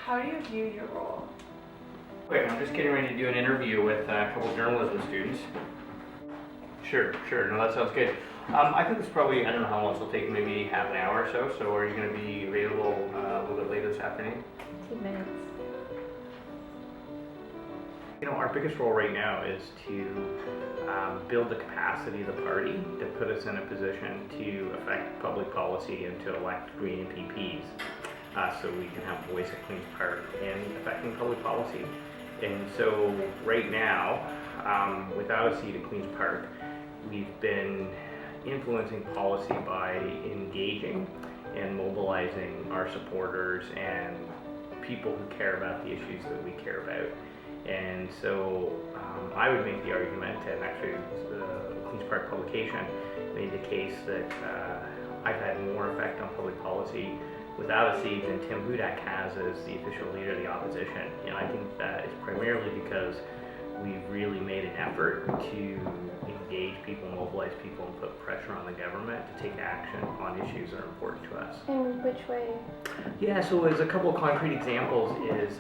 how do you view your role? Wait, I'm just getting ready to do an interview with a couple journalism students. Sure. No, that sounds good. I think it's probably, I don't know how long it'll take, maybe half an hour or so. So are you going to be available a little bit later this afternoon? 2 minutes. You know, our biggest role right now is to build the capacity of the party to put us in a position to affect public policy and to elect green MPPs so we can have a voice at Queen's Park in affecting public policy. And so right now, without a seat at Queen's Park, we've been influencing policy by engaging and mobilizing our supporters and people who care about the issues that we care about. And so I would make the argument, and actually the Queen's Park publication made the case that I've had more effect on public policy without a seat than Tim Hudak has as the official leader of the opposition. And I think that is primarily because we've really made an effort to engage people, mobilize people, and put pressure on the government to take action on issues that are important to us. In which way? Yeah, so as a couple of concrete examples is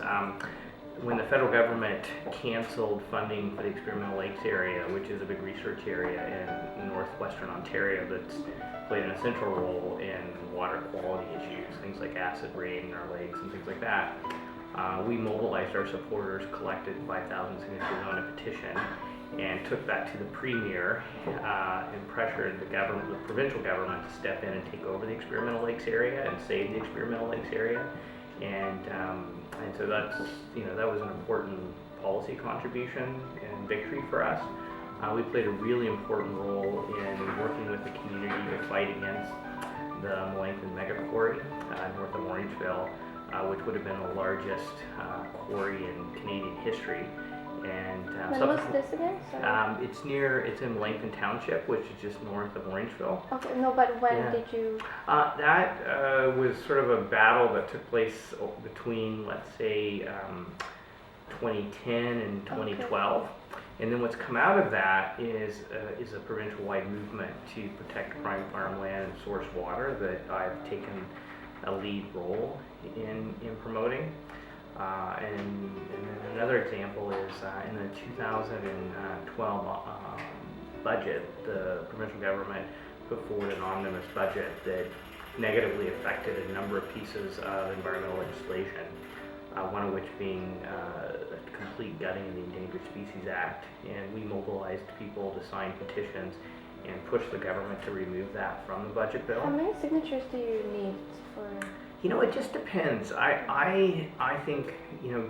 when the federal government canceled funding for the Experimental Lakes area, which is a big research area in northwestern Ontario that's played an essential role in water quality issues, things like acid rain in our lakes and things like that. We mobilized our supporters, collected 5,000 signatures on a petition, and took that to the Premier and pressured the provincial government to step in and take over the Experimental Lakes area and save the Experimental Lakes area. And so that's, that was an important policy contribution and victory for us. We played a really important role in working with the community to fight against the Melanchthon mega quarry north of Orangeville, which would have been the largest quarry in Canadian history. And when was this again? Sorry. It's in Melanchthon Township, which is just north of Orangeville. Okay, no, but when did you? That was sort of a battle that took place between, let's say, 2010 and 2012. Okay. And then what's come out of that is a provincial-wide movement to protect prime farmland and source water that I've taken a lead role in promoting. And then another example is in the 2012 budget, the provincial government put forward an omnibus budget that negatively affected a number of pieces of environmental legislation, one of which being a complete gutting of the Endangered Species Act. And we mobilized people to sign petitions and push the government to remove that from the budget bill. How many signatures do you need for? It just depends. I think,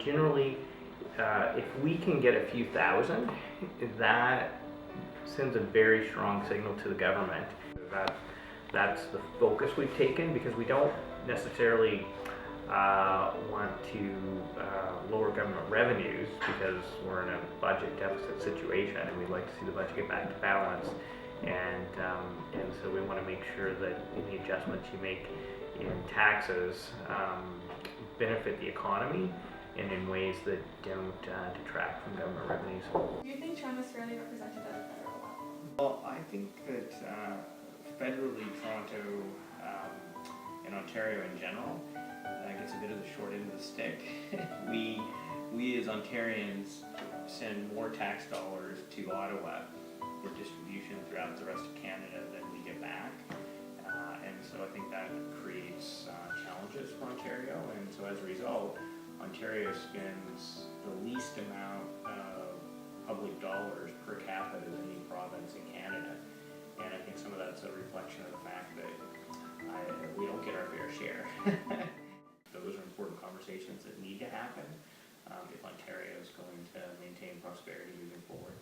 generally, if we can get a few thousand, that sends a very strong signal to the government. That's the focus we've taken, because we don't necessarily want to lower government revenues, because we're in a budget deficit situation and we'd like to see the budget get back to balance. And so we want to make sure that any adjustments you make in taxes benefit the economy and in ways that don't detract from government revenues. Do you think Toronto is fairly represented at a federal level? Well, I think that federally Toronto and Ontario in general gets a bit of the short end of the stick. we as Ontarians send more tax dollars to Ottawa for distribution throughout the rest of Canada than we get back. And so I think that creates challenges for Ontario, and so as a result, Ontario spends the least amount of public dollars per capita than any province in Canada. And I think some of that's a reflection of the fact that we don't get our fair share. Those are important conversations that need to happen if Ontario is going to maintain prosperity moving forward.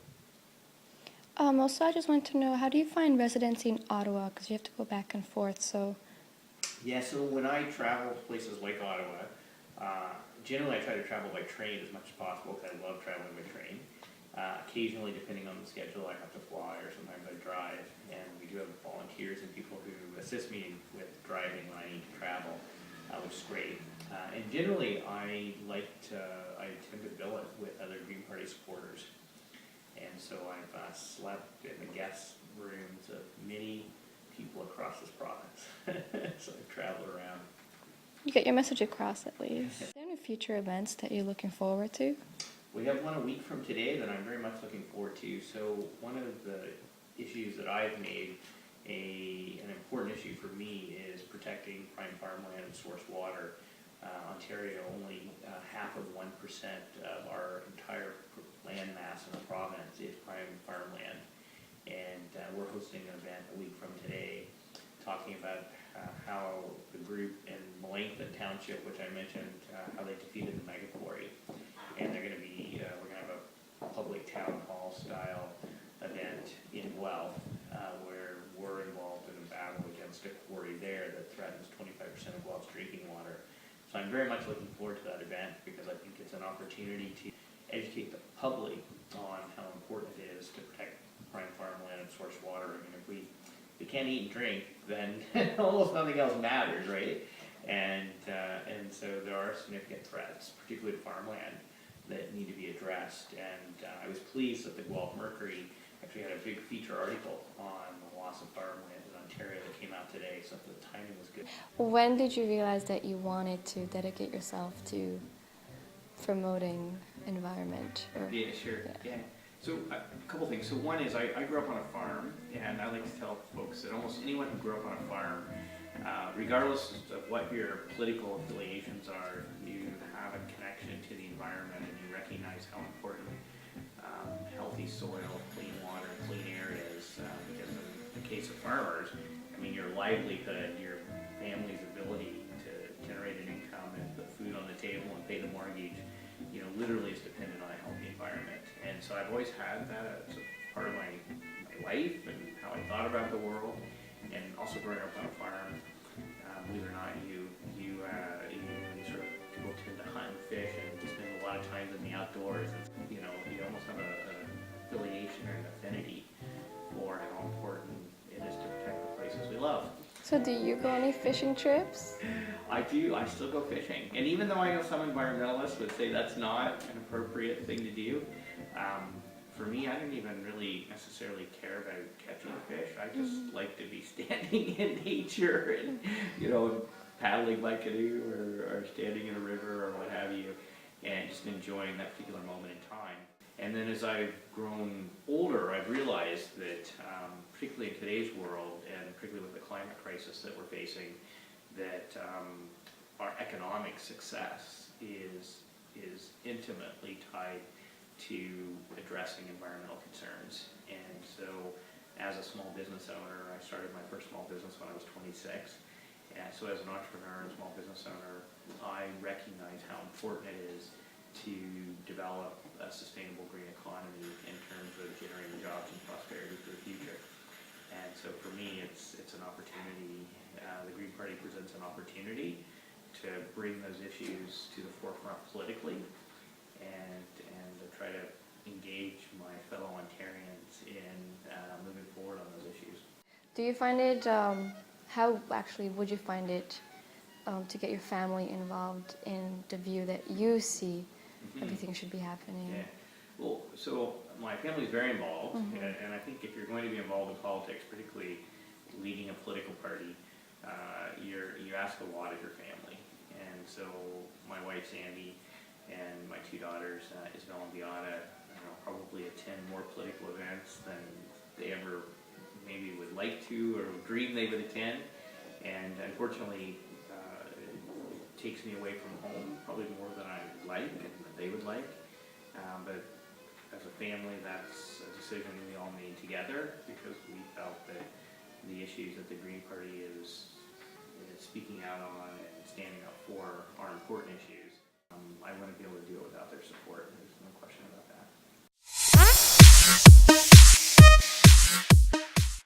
Also, I just want to know, how do you find residency in Ottawa? Because you have to go back and forth, so. Yeah, so when I travel to places like Ottawa, generally I try to travel by train as much as possible, because I love traveling by train. Occasionally, depending on the schedule, I have to fly, or sometimes I drive. And we do have volunteers and people who assist me with driving when I need to travel, which is great. And generally, I tend to bill it with other Green Party supporters. And so I've slept in the guest rooms of many people across this province. So I've traveled around. You get your message across at least. Is there any future events that you're looking forward to? We have one a week from today that I'm very much looking forward to. So one of the issues that I've made an important issue for me is protecting prime farmland and source water. Ontario, only half of 1% of our entire land mass in the province is prime farmland. And we're hosting an event a week from today talking about how the group in Melanchthon Township, which I mentioned, how they defeated the mega quarry. And they're going to be, we're going to have a public town hall style event in Guelph where we're involved in a battle against a quarry there that threatens 25% of Guelph's drinking water. So I'm very much looking forward to that event because I think it's an opportunity to educate the public on how important it is to protect prime farmland and source water. I mean, if we can't eat and drink, then almost nothing else matters, right? And so there are significant threats, particularly to farmland, that need to be addressed. And I was pleased that the Guelph Mercury actually had a big feature article on the loss of farmland in Ontario that came out today, so the timing was good. When did you realize that you wanted to dedicate yourself to promoting environment? Yeah, sure. Yeah. So a couple things. So one is I grew up on a farm, and I like to tell folks that almost anyone who grew up on a farm, regardless of what your political affiliations are, you have a connection to the environment and you recognize how important healthy soil, clean water, clean air is. Because in the case of farmers, I mean, your livelihood, your family's ability to generate an income and put food on the table and pay the mortgage, you know, literally is dependent on a healthy environment. And so I've always had that as a part of my life and how I thought about the world. And also growing up on a farm, believe it or not, you sort of people tend to hunt and fish and just spend a lot of time in the outdoors. And, you know, you almost have an affiliation or an affinity for how important it is to protect the places we love. So do you go on any fishing trips? I do. I still go fishing. And even though I know some environmentalists would say that's not an appropriate thing to do, for me, I don't even really necessarily care about catching fish. I just like to be standing in nature and, you know, paddling my canoe or standing in a river or what have you, and just enjoying that particular moment in time. And then as I've grown older, I've realized that, particularly in today's world, and particularly with the climate crisis that we're facing, that our economic success is intimately tied to addressing environmental concerns. And so as a small business owner, I started my first small business when I was 26. And so as an entrepreneur and small business owner, I recognize how important it is to develop a sustainable green economy in terms of generating jobs and prosperity for the future. And so for me, it's an opportunity. The Green Party presents an opportunity to bring those issues to the forefront politically and to try to engage my fellow Ontarians in moving forward on those issues. Do you find it, how actually would you find it to get your family involved in the view that you see everything should be happening? Yeah. Well, so my family's very involved, and I think if you're going to be involved in politics, particularly leading a political party, you ask a lot of your family. And so my wife Sandy and my two daughters, Isabel and Beata, probably attend more political events than they ever maybe would like to or dream they would attend. And unfortunately, it takes me away from home probably more than I would like and that they would like. But as a family, that's a decision we all made together because we felt that the issues that the Green Party is speaking out on and standing up for are important issues. I wouldn't be able to do it without their support.